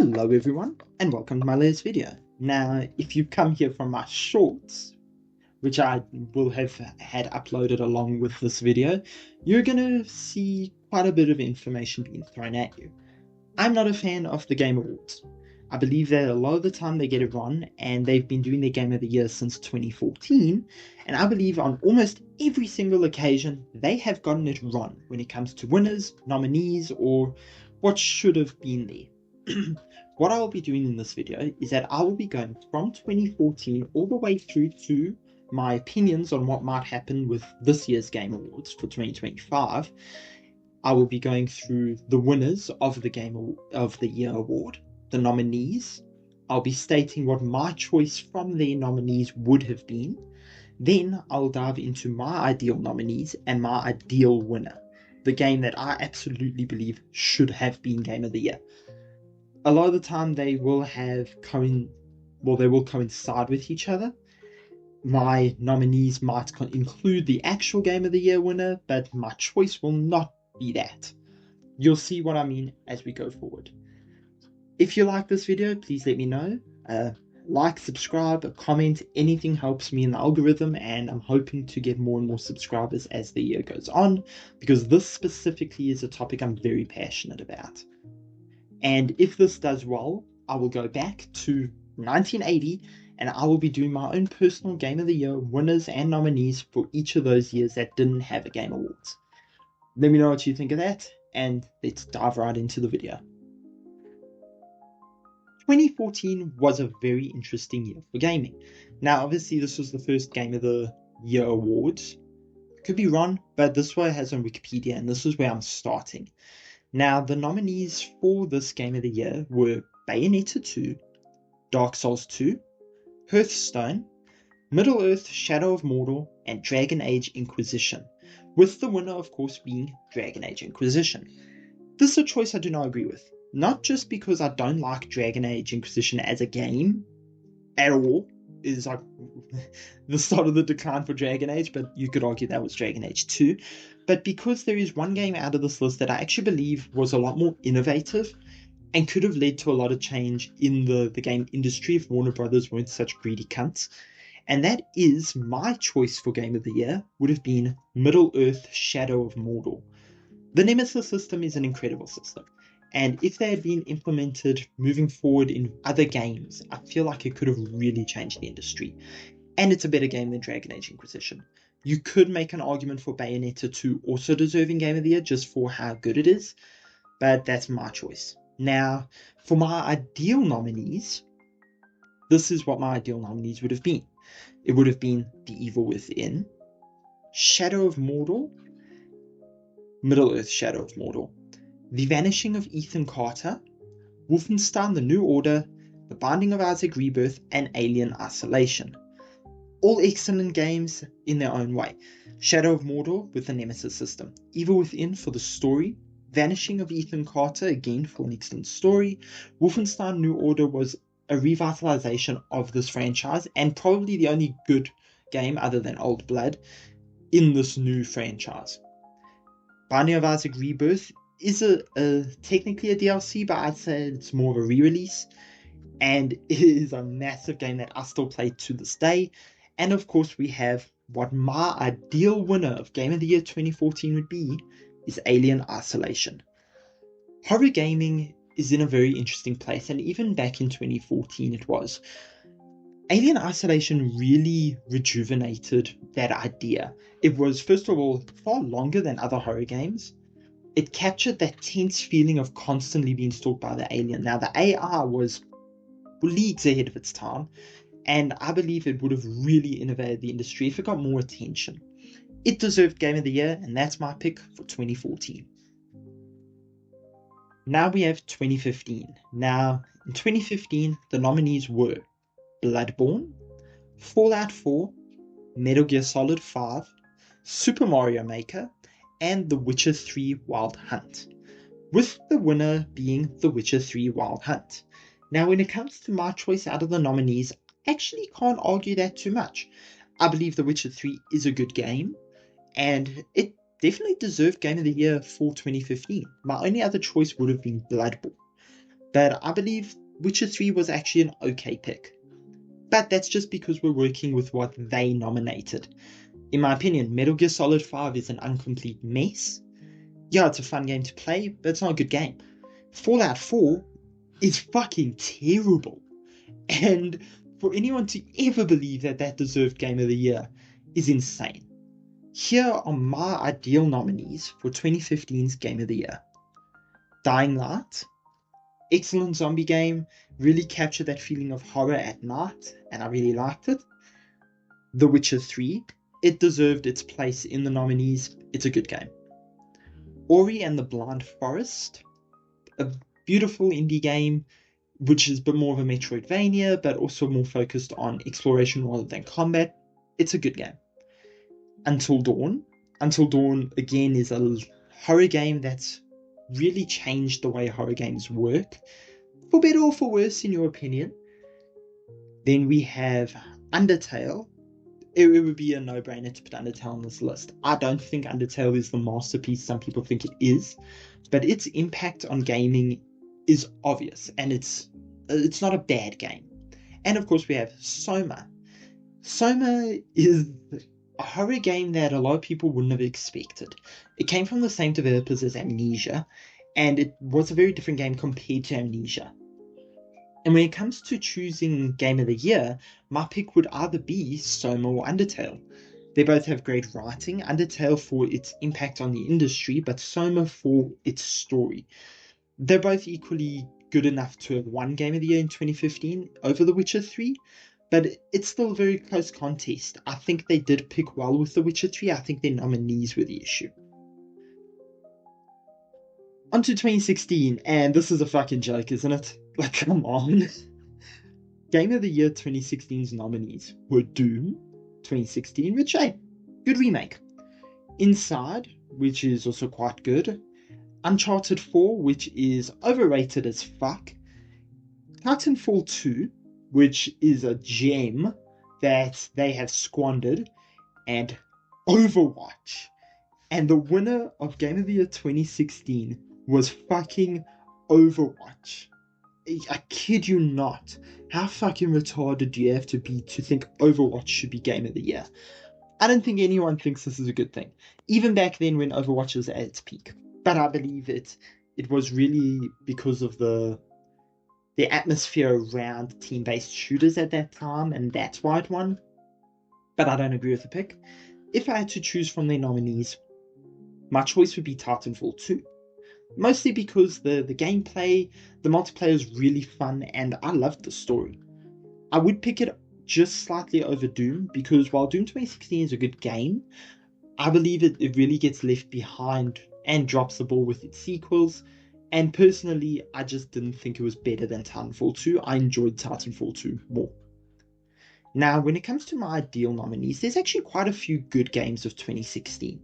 Hello everyone, and welcome to my latest video. Now, if you come here from my shorts, which I will have had uploaded along with this video, you're going to see quite a bit of information being thrown at you. I'm not a fan of the Game Awards. I believe that a lot of the time they get it wrong, and they've been doing their Game of the Year since 2014, and I believe on almost every single occasion they have gotten it wrong when it comes to winners, nominees, or what should have been there. What I will be doing in this video is that I will be going from 2014 all the way through to my opinions on what might happen with this year's Game Awards for 2025. I will be going through the winners of the Game of the Year award, the nominees. I'll be stating what my choice from their nominees would have been. Then I'll dive into my ideal nominees and my ideal winner, the game that I absolutely believe should have been Game of the Year. A lot of the time they will coincide with each other. My nominees might include the actual Game of the Year winner, but my choice will not be that. You'll see what I mean as we go forward. If you like this video, please let me know. Like, subscribe, a comment, anything helps me in the algorithm, and I'm hoping to get more and more subscribers as the year goes on, because this specifically is a topic I'm very passionate about. And if this does well, I will go back to 1980 and I will be doing my own personal Game of the Year winners and nominees for each of those years that didn't have a Game Awards. Let me know what you think of that, and let's dive right into the video. 2014 was a very interesting year for gaming. Now, obviously, this was the first Game of the Year awards. Could be wrong, but this way it has on Wikipedia, and this is where I'm starting. Now, the nominees for this Game of the Year were Bayonetta 2, Dark Souls 2, Hearthstone, Middle-earth: Shadow of Mordor, and Dragon Age Inquisition, with the winner, of course, being Dragon Age Inquisition. This is a choice I do not agree with, not just because I don't like Dragon Age Inquisition as a game at all. It is like the start of the decline for Dragon Age, but you could argue that was Dragon Age 2. But because there is one game out of this list that I actually believe was a lot more innovative and could have led to a lot of change in the game industry if Warner Brothers weren't such greedy cunts. And that is my choice for Game of the Year, would have been Middle-earth: Shadow of Mordor. The Nemesis system is an incredible system, and if they had been implemented moving forward in other games, I feel like it could have really changed the industry. And it's a better game than Dragon Age Inquisition. You could make an argument for Bayonetta 2 also deserving Game of the Year just for how good it is, but that's my choice. Now, for my ideal nominees, this is what my ideal nominees would have been. It would have been The Evil Within, Shadow of Mordor, Middle-earth: Shadow of Mordor, The Vanishing of Ethan Carter, Wolfenstein: The New Order, The Binding of Isaac Rebirth, and Alien Isolation. All excellent games in their own way. Shadow of Mordor with the Nemesis system, Evil Within for the story, Vanishing of Ethan Carter again for an excellent story. Wolfenstein: New Order was a revitalization of this franchise and probably the only good game other than Old Blood in this new franchise. Binding of Isaac Rebirth is technically a DLC, but I'd say it's more of a re-release, and it is a massive game that I still play to this day. And of course we have what my ideal winner of Game of the Year 2014 would be, is Alien Isolation. Horror gaming is in a very interesting place, and even back in 2014 it was. Alien Isolation really rejuvenated that idea. It was, first of all, far longer than other horror games. It captured that tense feeling of constantly being stalked by the alien. Now, the AI was leagues ahead of its time, and I believe it would have really innovated the industry if it got more attention. It deserved Game of the Year, and that's my pick for 2014. Now we have 2015. Now, in 2015, the nominees were Bloodborne, Fallout 4, Metal Gear Solid 5, Super Mario Maker, and The Witcher 3 Wild Hunt, with the winner being The Witcher 3 Wild Hunt. Now, when it comes to my choice out of the nominees, I actually can't argue that too much. I believe The Witcher 3 is a good game, and it definitely deserved Game of the Year for 2015. My only other choice would have been Bloodborne. but I believe Witcher 3 was actually an okay pick. But that's just because we're working with what they nominated. In my opinion, Metal Gear Solid 5 is an incomplete mess. Yeah, it's a fun game to play, but it's not a good game. Fallout 4 is fucking terrible. And for anyone to ever believe that that deserved Game of the Year is insane. Here are my ideal nominees for 2015's Game of the Year. Dying Light, excellent zombie game, really captured that feeling of horror at night, and I really liked it. The Witcher 3, it deserved its place in the nominees, it's a good game. Ori and the Blind Forest, a beautiful indie game, which is a bit more of a Metroidvania, but also more focused on exploration rather than combat. It's a good game. Until Dawn. Until Dawn, again, is a horror game that's really changed the way horror games work. For better or for worse, in your opinion. Then we have Undertale. It would be a no-brainer to put Undertale on this list. I don't think Undertale is the masterpiece some people think it is, but its impact on gaming is obvious, and it's not a bad game. And of course we have Soma. Soma is a horror game that a lot of people wouldn't have expected. It came from the same developers as Amnesia, and it was a very different game compared to Amnesia. And when it comes to choosing Game of the Year, my pick would either be Soma or Undertale. They both have great writing, Undertale for its impact on the industry, but Soma for its story. They're both equally good enough to have won Game of the Year in 2015 over The Witcher 3, but it's still a very close contest. I think they did pick well with The Witcher 3. I think their nominees were the issue. On to 2016, and this is a fucking joke, isn't it? Like, come on. Game of the Year 2016's nominees were Doom 2016, which, hey, good remake. Inside, which is also quite good. Uncharted 4, which is overrated as fuck. Titanfall 2, which is a gem that they have squandered. And Overwatch. And the winner of Game of the Year 2016 was fucking Overwatch. I kid you not. How fucking retarded do you have to be to think Overwatch should be Game of the Year? I don't think anyone thinks this is a good thing. Even back then when Overwatch was at its peak. But I believe it was really because of the atmosphere around team-based shooters at that time, and that's why it won. But I don't agree with the pick. If I had to choose from their nominees, my choice would be Titanfall 2. Mostly because the gameplay, the multiplayer is really fun, and I loved the story. I would pick it just slightly over Doom, because while Doom 2016 is a good game, I believe it really gets left behind and drops the ball with its sequels. And personally, I just didn't think it was better than Titanfall 2. I enjoyed Titanfall 2 more. Now, when it comes to my ideal nominees, there's actually quite a few good games of 2016.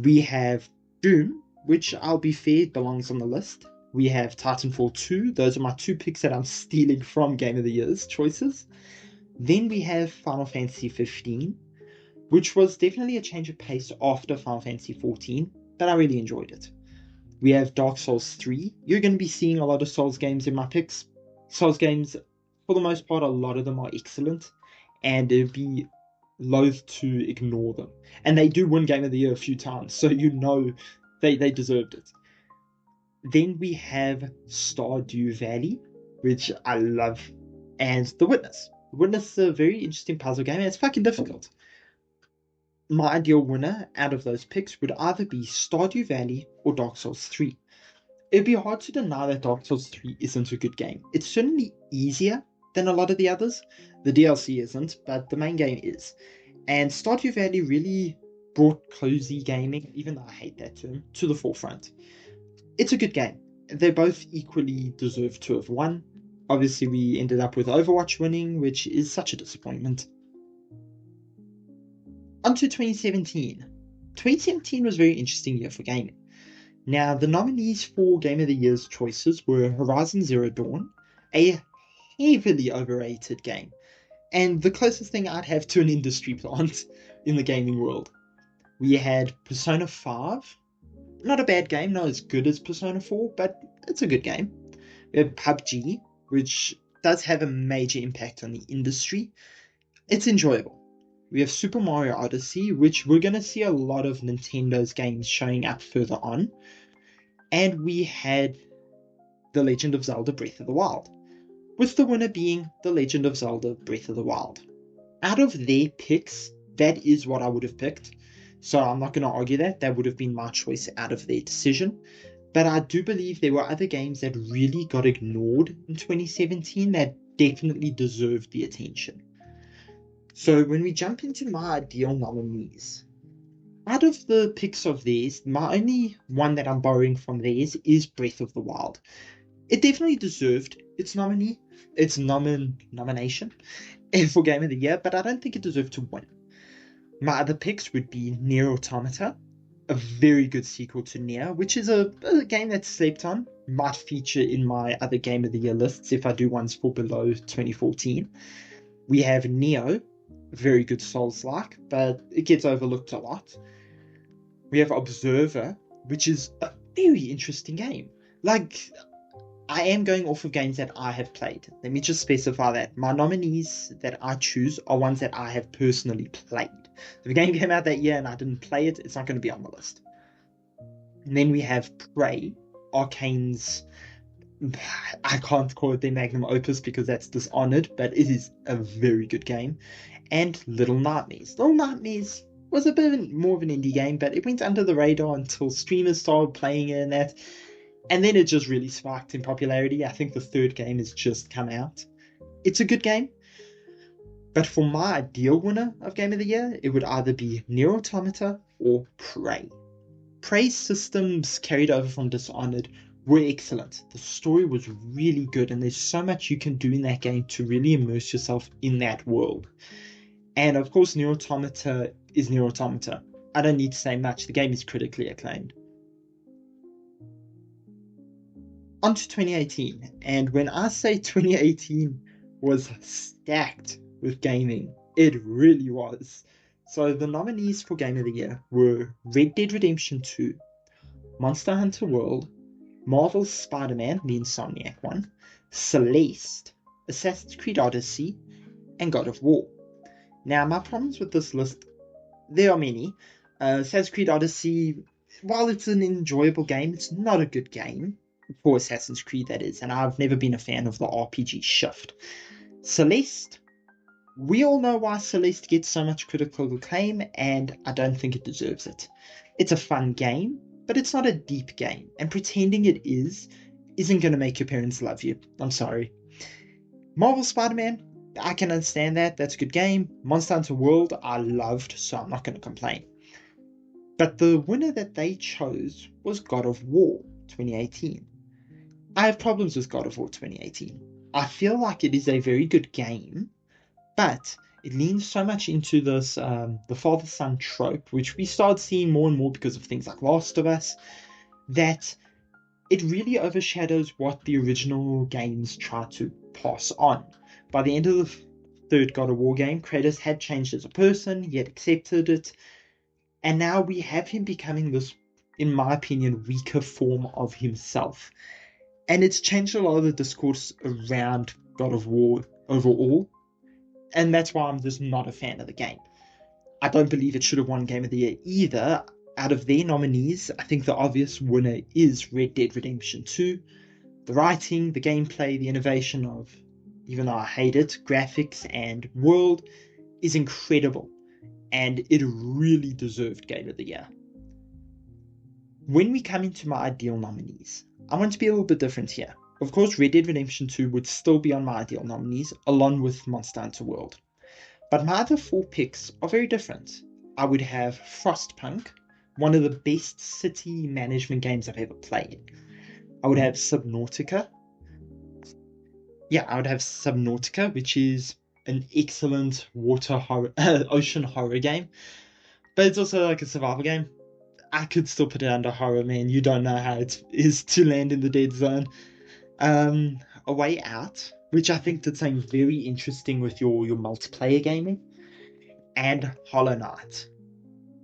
We have Doom, which, I'll be fair, belongs on the list. We have Titanfall 2. Those are my two picks that I'm stealing from Game of the Year's choices. Then we have Final Fantasy 15, which was definitely a change of pace after Final Fantasy 14, but I really enjoyed it. We have Dark Souls 3. You're going to be seeing a lot of Souls games in my picks. Souls games, for the most part, a lot of them are excellent, and it'd be loath to ignore them. And they do win Game of the Year a few times, so you know they deserved it. Then we have Stardew Valley, which I love, and The Witness. The Witness is a very interesting puzzle game, and it's fucking difficult. My ideal winner out of those picks would either be Stardew Valley or Dark Souls 3. It'd be hard to deny that Dark Souls 3 isn't a good game. It's certainly easier than a lot of the others. The DLC isn't, but the main game is. And Stardew Valley really brought cozy gaming, even though I hate that term, to the forefront. It's a good game. They both equally deserve to have won. Obviously, we ended up with Overwatch winning, which is such a disappointment. On to 2017. 2017 was a very interesting year for gaming. Now, the nominees for Game of the Year's choices were Horizon Zero Dawn, a heavily overrated game, and the closest thing I'd have to an industry plant in the gaming world. We had Persona 5, not a bad game, not as good as Persona 4, but it's a good game. We have PUBG, which does have a major impact on the industry. It's enjoyable. We have Super Mario Odyssey, which we're going to see a lot of Nintendo's games showing up further on. And we had The Legend of Zelda Breath of the Wild, with the winner being The Legend of Zelda Breath of the Wild. Out of their picks, that is what I would have picked. So I'm not going to argue that. That would have been my choice out of their decision. But I do believe there were other games that really got ignored in 2017 that definitely deserved the attention. So when we jump into my ideal nominees, out of the picks of theirs, my only one that I'm borrowing from theirs is Breath of the Wild. It definitely deserved its nomination for Game of the Year, but I don't think it deserved to win. My other picks would be Nier Automata, a very good sequel to Nier, which is a game that's slept on. Might feature in my other Game of the Year lists if I do ones for below 2014. We have Neo, very good Souls-like, but it gets overlooked a lot. We have Observer, which is a very interesting game. Like, I am going off of games that I have played. Let me just specify that. My nominees that I choose are ones that I have personally played. If a game came out that year and I didn't play it, it's not going to be on the list. And then we have Prey, Arcane's... I can't call it their magnum opus because that's Dishonored, but it is a very good game. And Little Nightmares. Little Nightmares was a bit more of an indie game, but it went under the radar until streamers started playing it and that. And then it just really sparked in popularity. I think the third game has just come out. It's a good game. But for my ideal winner of Game of the Year, it would either be Nier Automata or Prey. Prey's systems carried over from Dishonored were excellent. The story was really good, and there's so much you can do in that game to really immerse yourself in that world. And of course, Nier Automata is Nier Automata. I don't need to say much. The game is critically acclaimed. On to 2018, and when I say 2018 was stacked with gaming, it really was. So the nominees for Game of the Year were Red Dead Redemption 2, Monster Hunter World, Marvel's Spider-Man, the Insomniac one, Celeste, Assassin's Creed Odyssey, and God of War. Now, my problems with this list, there are many. Assassin's Creed Odyssey, while it's an enjoyable game, it's not a good game. For Assassin's Creed, that is, and I've never been a fan of the RPG shift. Celeste, we all know why Celeste gets so much critical acclaim, and I don't think it deserves it. It's a fun game, but it's not a deep game, and pretending it isn't going to make your parents love you. I'm sorry. Marvel Spider-Man, I can understand that. That's a good game. Monster Hunter World, I loved, so I'm not going to complain. But the winner that they chose was God of War 2018. I have problems with God of War 2018. I feel like it is a very good game, but it leans so much into this the father-son trope, which we start seeing more and more because of things like Last of Us, that it really overshadows what the original games try to pass on. By the end of the third God of War game, Kratos had changed as a person, he had accepted it, and now we have him becoming this, in my opinion, weaker form of himself. And it's changed a lot of the discourse around God of War overall. And that's why I'm just not a fan of the game. I don't believe it should have won Game of the Year either. Out of their nominees, I think the obvious winner is Red Dead Redemption 2. The writing, the gameplay, the innovation of, even though I hate it, graphics and world is incredible. And it really deserved Game of the Year. When we come into my ideal nominees, I want to be a little bit different here. Of course, Red Dead Redemption 2 would still be on my ideal nominees, along with Monster Hunter World. But my other four picks are very different. I would have Frostpunk, one of the best city management games I've ever played. I would have Subnautica. I would have Subnautica, which is an excellent ocean horror game. But it's also like a survival game. I could still put it under horror, man. You don't know how it is to land in the dead zone. A Way Out, which I think did something very interesting with your multiplayer gaming, and Hollow Knight.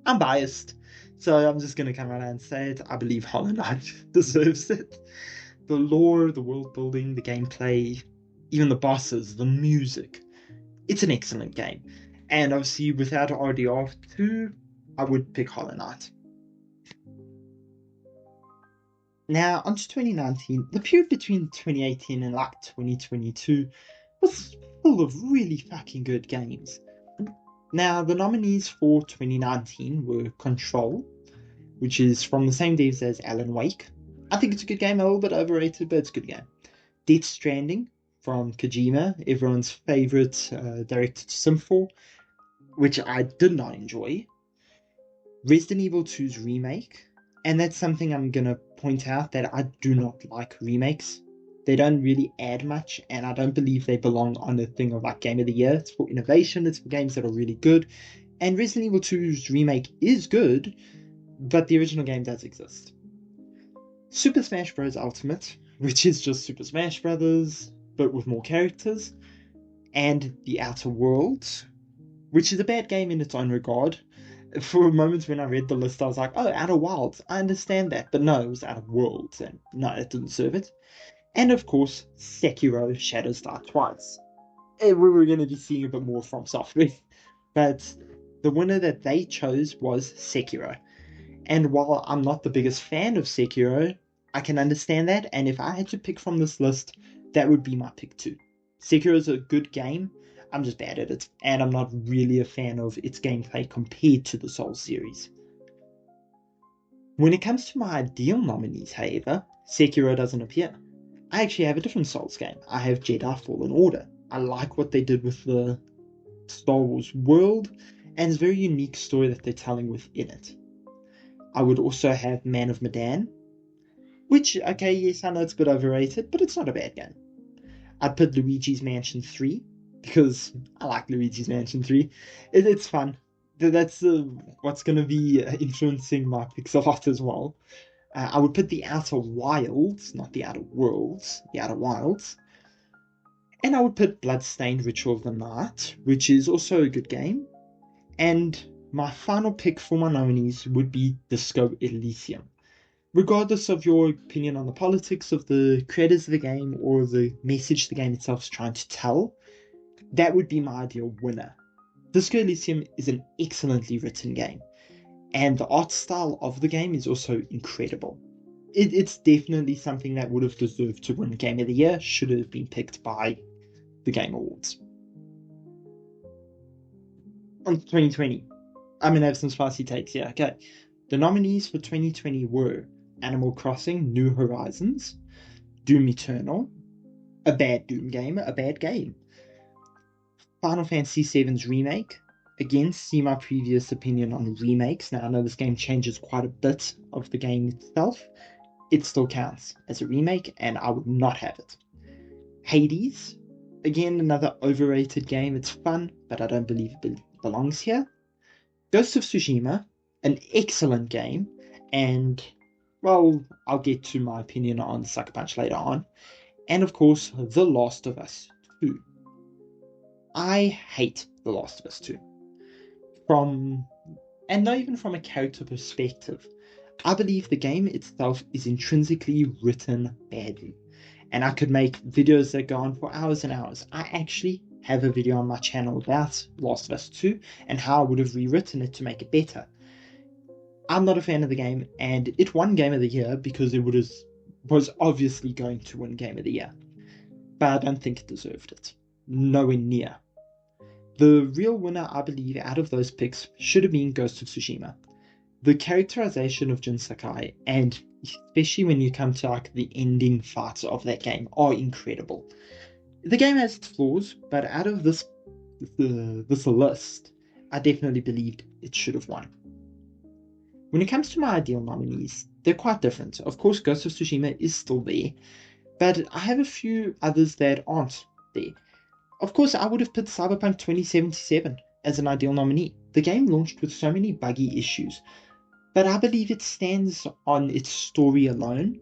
I'm biased, so I'm just going to come out and say it. I believe Hollow Knight deserves it. The lore, the world building, the gameplay, even the bosses, the music. It's an excellent game. And obviously, without RDR2, I would pick Hollow Knight. Now, onto 2019, the period between 2018 and like 2022 was full of really fucking good games. Now, the nominees for 2019 were Control, which is from the same devs as Alan Wake. I think it's a good game, a little bit overrated, but it's a good game. Death Stranding from Kojima, everyone's favorite director to Sim 4, which I did not enjoy. Resident Evil 2's remake, and that's something I'm going to point out, that I do not like remakes. They don't really add much, and I don't believe they belong on the thing of like Game of the Year. It's for innovation, it's for games that are really good, and Resident Evil 2's remake is good, but the original game does exist. Super Smash Bros. Ultimate, which is just Super Smash Bros., but with more characters, and The Outer Worlds, which is a bad game in its own regard. For a moment when I read the list, I was like, oh, Outer Wilds, I understand that, but no, it was Outer Worlds, and no, it didn't serve it. And of course, Sekiro Shadows Die Twice. We were going to be seeing a bit more from Software, but the winner that they chose was Sekiro. And while I'm not the biggest fan of Sekiro, I can understand that, and if I had to pick from this list, that would be my pick too. Sekiro is a good game, I'm just bad at it, and I'm not really a fan of its gameplay compared to the Souls series. When it comes to my ideal nominees, however, Sekiro doesn't appear. I actually have a different Souls game. I have Jedi Fallen Order. I like what they did with the Star Wars world, and it's a very unique story that they're telling within it. I would also have Man of Medan, which, okay, yes, I know it's a bit overrated, but it's not a bad game. I'd put Luigi's Mansion 3, because I like Luigi's Mansion 3. It's fun. That's what's going to be influencing my picks a lot as well. I would put The Outer Wilds, not The Outer Worlds, The Outer Wilds. And I would put Bloodstained Ritual of the Night, which is also a good game. And my final pick for my nominees would be Disco Elysium. Regardless of your opinion on the politics of the creators of the game or the message the game itself is trying to tell, that would be my ideal winner. Disco Elysium is an excellently written game, and the art style of the game is also incredible. It's definitely something that would have deserved to win Game of the Year, should it have been picked by the Game Awards. On 2020, I'm going to have some spicy takes here. Okay, the nominees for 2020 were Animal Crossing New Horizons, Doom Eternal, a bad Doom game, a bad game. Final Fantasy VII's Remake. Again, see my previous opinion on remakes. Now, I know this game changes quite a bit of the game itself. It still counts as a remake, and I would not have it. Hades. Again, another overrated game. It's fun, but I don't believe it belongs here. Ghost of Tsushima, an excellent game, and, well, I'll get to my opinion on Sucker Punch later on. And, of course, The Last of Us 2. I hate The Last of Us 2. And not even from a character perspective. I believe the game itself is intrinsically written badly. And I could make videos that go on for hours and hours. I actually have a video on my channel about Last of Us 2 and how I would have rewritten it to make it better. I'm not a fan of the game, and it won Game of the Year because it was obviously going to win Game of the Year. But I don't think it deserved it. Nowhere near. The real winner, I believe, out of those picks should have been Ghost of Tsushima. The characterization of Jin Sakai, and especially when you come to like the ending fights of that game, are incredible. The game has its flaws, but out of this list, I definitely believed it should have won. When it comes to my ideal nominees, they're quite different. Of course, Ghost of Tsushima is still there, but I have a few others that aren't there. Of course, I would have put Cyberpunk 2077 as an ideal nominee. The game launched with so many buggy issues, but I believe it stands on its story alone.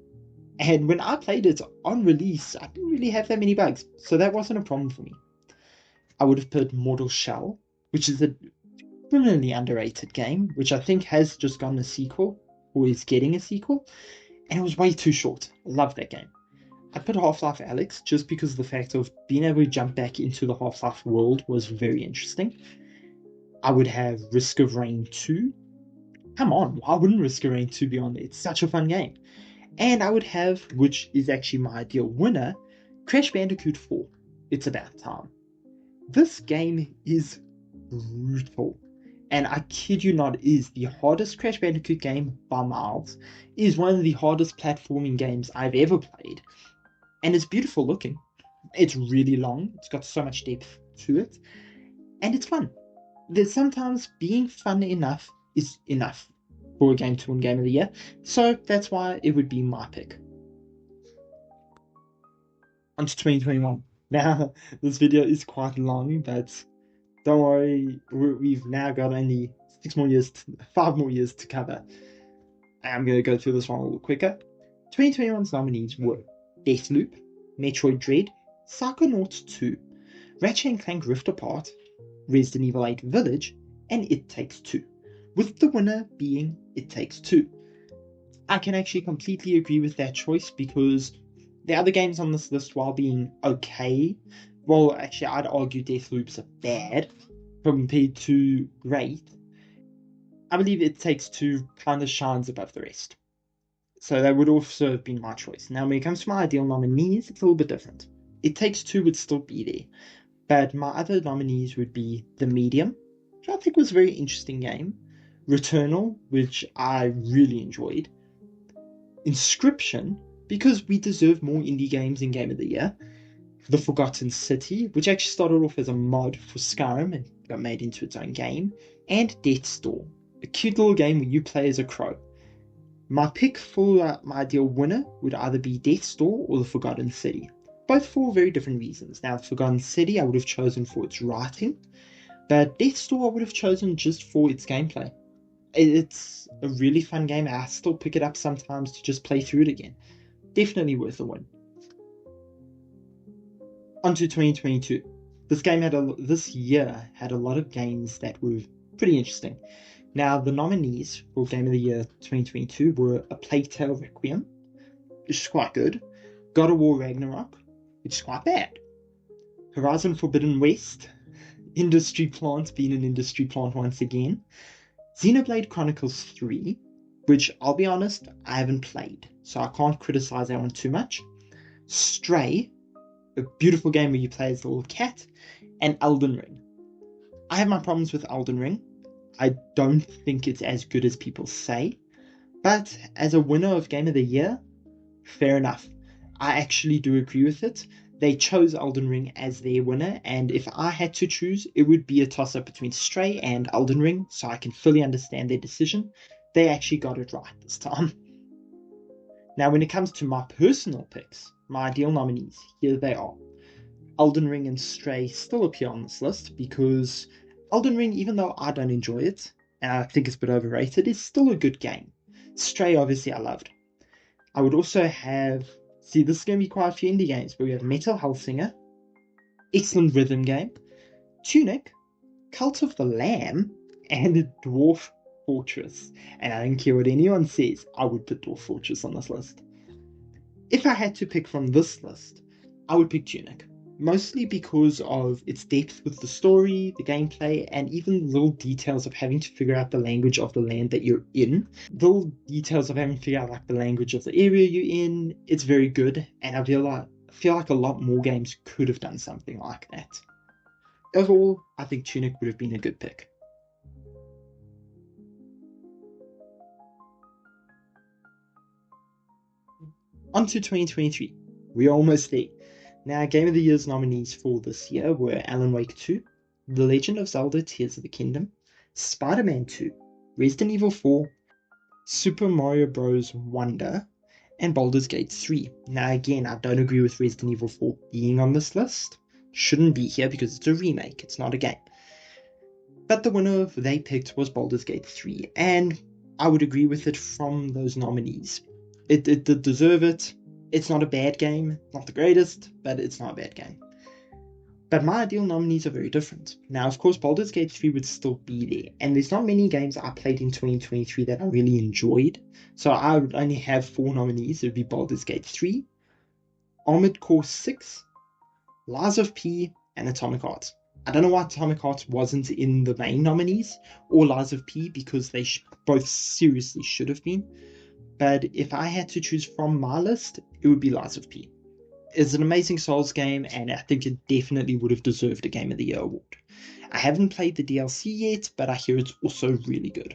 And when I played it on release, I didn't really have that many bugs, so that wasn't a problem for me. I would have put Mortal Shell, which is a criminally underrated game, which I think has just gotten a sequel, or is getting a sequel, and it was way too short. I love that game. I put Half-Life Alyx just because the fact of being able to jump back into the Half-Life world was very interesting. I would have Risk of Rain 2. Come on, why wouldn't Risk of Rain 2 be on there? It's such a fun game. And I would have, which is actually my ideal winner, Crash Bandicoot 4. It's about time. This game is brutal. And I kid you not, it is the hardest Crash Bandicoot game by miles. It is one of the hardest platforming games I've ever played. And it's beautiful looking. It's really long. It's got so much depth to it. And it's fun. There's sometimes being fun enough is enough for a game to win Game of the Year. So that's why it would be my pick. On to 2021. Now, this video is quite long, but don't worry, we've now got only 5 more years to cover. I'm going to go through this one a little quicker. 2021's nominees were Deathloop, Metroid Dread, Psychonauts 2, Ratchet & Clank Rift Apart, Resident Evil 8 Village, and It Takes Two, with the winner being It Takes Two. I can actually completely agree with that choice because the other games on this list, while being okay, well, actually, I'd argue Deathloop's are bad compared to great. I believe It Takes Two kind of shines above the rest. So that would also have been my choice. Now, when it comes to my ideal nominees, it's a little bit different. It Takes Two would still be there. But my other nominees would be The Medium, which I think was a very interesting game. Returnal, which I really enjoyed. Inscription, because we deserve more indie games in Game of the Year. The Forgotten City, which actually started off as a mod for Skyrim and got made into its own game. And Death's Door, a cute little game where you play as a crow. My pick for my ideal winner would either be Death's Door or The Forgotten City. Both for very different reasons. Now, The Forgotten City I would have chosen for its writing, but Death's Door I would have chosen just for its gameplay. It's a really fun game. I still pick it up sometimes to just play through it again. Definitely worth a win. On to 2022. This year had a lot of games that were pretty interesting. Now, the nominees for Game of the Year 2022 were A Plague Tale Requiem, which is quite good, God of War Ragnarok, which is quite bad, Horizon Forbidden West, Industry Plant being an industry plant once again, Xenoblade Chronicles 3, which I'll be honest, I haven't played, so I can't criticize that one too much, Stray, a beautiful game where you play as a little cat, and Elden Ring. I have my problems with Elden Ring. I don't think it's as good as people say, but as a winner of Game of the Year, fair enough. I actually do agree with it. They chose Elden Ring as their winner, and if I had to choose, it would be a toss-up between Stray and Elden Ring, so I can fully understand their decision. They actually got it right this time. Now, when it comes to my personal picks, my ideal nominees, here they are. Elden Ring and Stray still appear on this list because Elden Ring, even though I don't enjoy it, and I think it's a bit overrated, is still a good game. Stray, obviously, I loved. I would also have... See, this is going to be quite a few indie games, but we have Metal Hellsinger, excellent rhythm game, Tunic, Cult of the Lamb, and Dwarf Fortress. And I don't care what anyone says, I would put Dwarf Fortress on this list. If I had to pick from this list, I would pick Tunic. Mostly because of its depth with the story, the gameplay, and even little details of having to figure out the language of the land that you're in. The little details of having to figure out like the language of the area you're in, it's very good, and I feel like a lot more games could have done something like that. Overall, I think Tunic would have been a good pick. On to 2023. We're almost there. Now, Game of the Year's nominees for this year were Alan Wake 2, The Legend of Zelda Tears of the Kingdom, Spider-Man 2, Resident Evil 4, Super Mario Bros. Wonder, and Baldur's Gate 3. Now, again, I don't agree with Resident Evil 4 being on this list. Shouldn't be here because it's a remake, it's not a game. But the winner they picked was Baldur's Gate 3, and I would agree with it from those nominees. It did deserve it. It's not a bad game, not the greatest, but it's not a bad game. But my ideal nominees are very different. Now, of course, Baldur's Gate 3 would still be there, and there's not many games I played in 2023 that I really enjoyed, so I would only have 4 nominees. It would be Baldur's Gate 3, Armored Core 6, Lies of P, and Atomic Heart. I don't know why Atomic Heart wasn't in the main nominees, or Lies of P, because they both seriously should have been. But if I had to choose from my list, it would be Lies of P. It's an amazing Souls game, and I think it definitely would have deserved a Game of the Year award. I haven't played the DLC yet, but I hear it's also really good.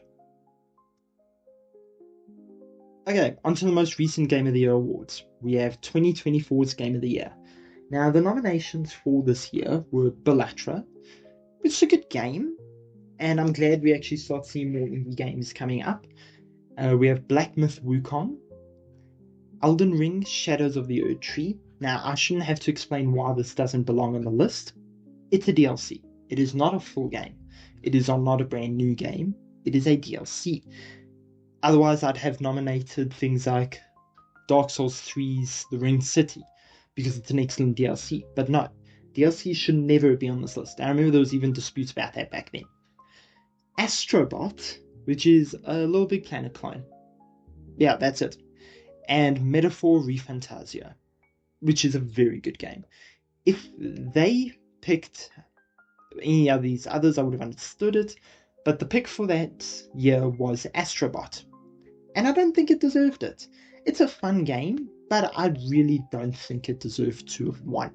Okay, on to the most recent Game of the Year awards. We have 2024's Game of the Year. Now, the nominations for this year were Bellatra, which is a good game, and I'm glad we actually start seeing more indie games coming up. We have Black Myth Wukong, Elden Ring Shadows of the Erdtree. Now, I shouldn't have to explain why this doesn't belong on the list. It's a DLC. It is not a full game. It is not a brand new game. It is a DLC. Otherwise, I'd have nominated things like Dark Souls 3's The Ring City, because it's an excellent DLC. But no, DLC should never be on this list. I remember there was even disputes about that back then. Astrobot, which is a Little Big Planet clone. Yeah, that's it. And Metaphor ReFantazio, which is a very good game. If they picked any of these others, I would have understood it. But the pick for that year was Astrobot. And I don't think it deserved it. It's a fun game, but I really don't think it deserved to have won.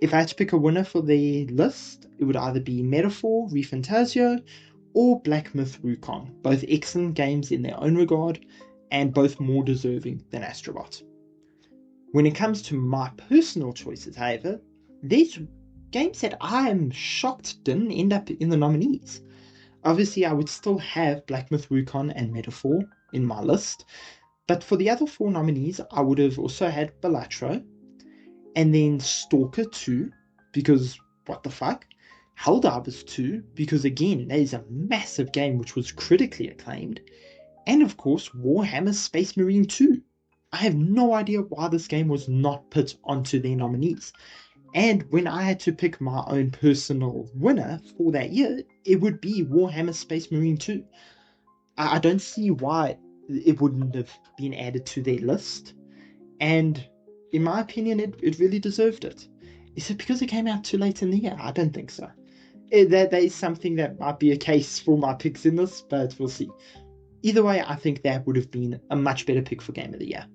If I had to pick a winner for the list, it would either be Metaphor ReFantazio or Black Myth Wukong. Both excellent games in their own regard, and both more deserving than Astrobot. When it comes to my personal choices, however, these games that I am shocked didn't end up in the nominees. Obviously, I would still have Black Myth Wukong and Metaphor in my list, but for the other 4 nominees, I would have also had Bellatra, and then Stalker 2, because what the fuck? Helldivers 2, because again, that is a massive game which was critically acclaimed, and of course, Warhammer Space Marine 2. I have no idea why this game was not put onto their nominees. And when I had to pick my own personal winner for that year, it would be Warhammer Space Marine 2. I don't see why it wouldn't have been added to their list. And in my opinion, it really deserved it. Is it because it came out too late in the year? I don't think so. That is something that might be a case for my picks in this, but we'll see. Either way, I think that would have been a much better pick for Game of the Year.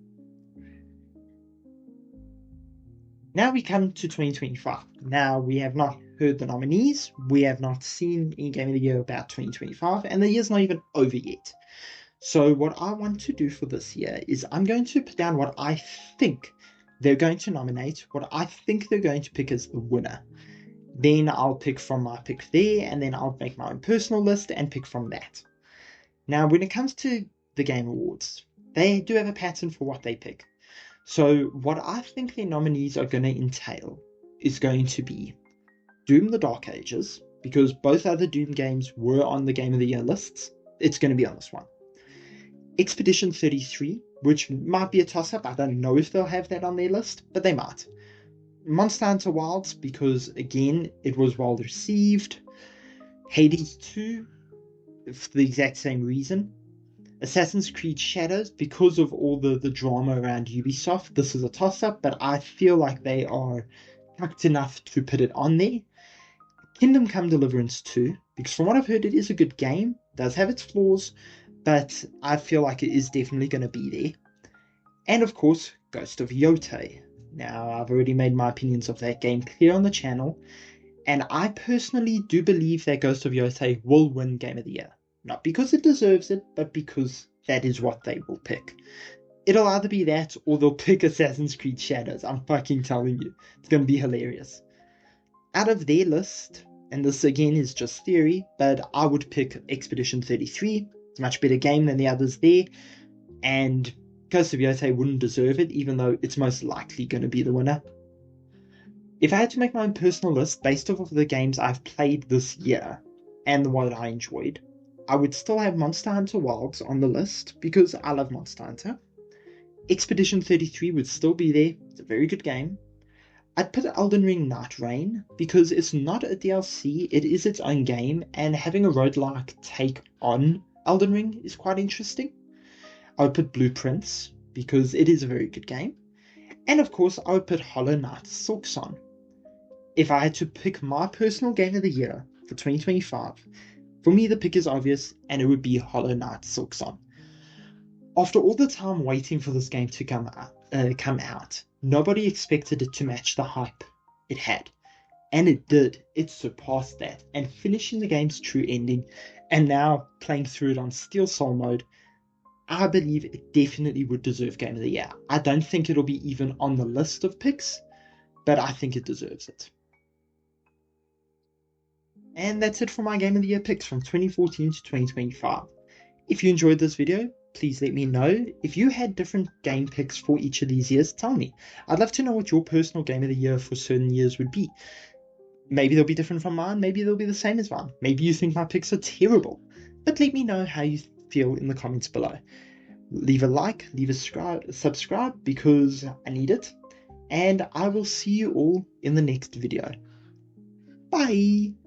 Now we come to 2025. Now we have not heard the nominees, we have not seen any Game of the Year about 2025, and the year's not even over yet. So what I want to do for this year is I'm going to put down what I think they're going to nominate, what I think they're going to pick as the winner. Then I'll pick from my pick there, and then I'll make my own personal list and pick from that. Now, when it comes to the Game Awards, they do have a pattern for what they pick. So what I think their nominees are going to entail is going to be Doom the Dark Ages, because both other Doom games were on the Game of the Year lists. It's going to be on this one. Expedition 33, which might be a toss-up. I don't know if they'll have that on their list, but they might. Monster Hunter Wilds, because again, it was well received. Hades 2, for the exact same reason. Assassin's Creed Shadows, because of all the drama around Ubisoft, this is a toss-up, but I feel like they are tucked enough to put it on there. Kingdom Come Deliverance 2, because from what I've heard, it is a good game, does have its flaws, but I feel like it is definitely going to be there. And of course, Ghost of Yotei. Now, I've already made my opinions of that game clear on the channel, and I personally do believe that Ghost of Yotei will win Game of the Year. Not because it deserves it, but because that is what they will pick. It'll either be that, or they'll pick Assassin's Creed Shadows. I'm fucking telling you. It's going to be hilarious. Out of their list, and this again is just theory, but I would pick Expedition 33. It's a much better game than the others there. And Ghost of Yotei wouldn't deserve it, even though it's most likely going to be the winner. If I had to make my own personal list based off of the games I've played this year, and the one that I enjoyed, I would still have Monster Hunter Wilds on the list, because I love Monster Hunter. Expedition 33 would still be there. It's a very good game. I'd put Elden Ring Night Rain, because it's not a DLC, it is its own game, and having a roguelike take on Elden Ring is quite interesting. I would put Blueprints, because it is a very good game. And of course, I would put Hollow Knight Silksong. If I had to pick my personal game of the year for 2025, for me the pick is obvious, and it would be Hollow Knight Silksong. After all the time waiting for this game to come out, nobody expected it to match the hype it had. And it did. It surpassed that. And finishing the game's true ending, and now playing through it on Steel Soul mode, I believe it definitely would deserve Game of the Year. I don't think it'll be even on the list of picks, but I think it deserves it. And that's it for my Game of the Year picks from 2014 to 2025. If you enjoyed this video, please let me know. If you had different game picks for each of these years, tell me. I'd love to know what your personal Game of the Year for certain years would be. Maybe they'll be different from mine, maybe they'll be the same as mine. Maybe you think my picks are terrible. But let me know how you feel in the comments below. Leave a like, leave a subscribe because I need it. And I will see you all in the next video. Bye!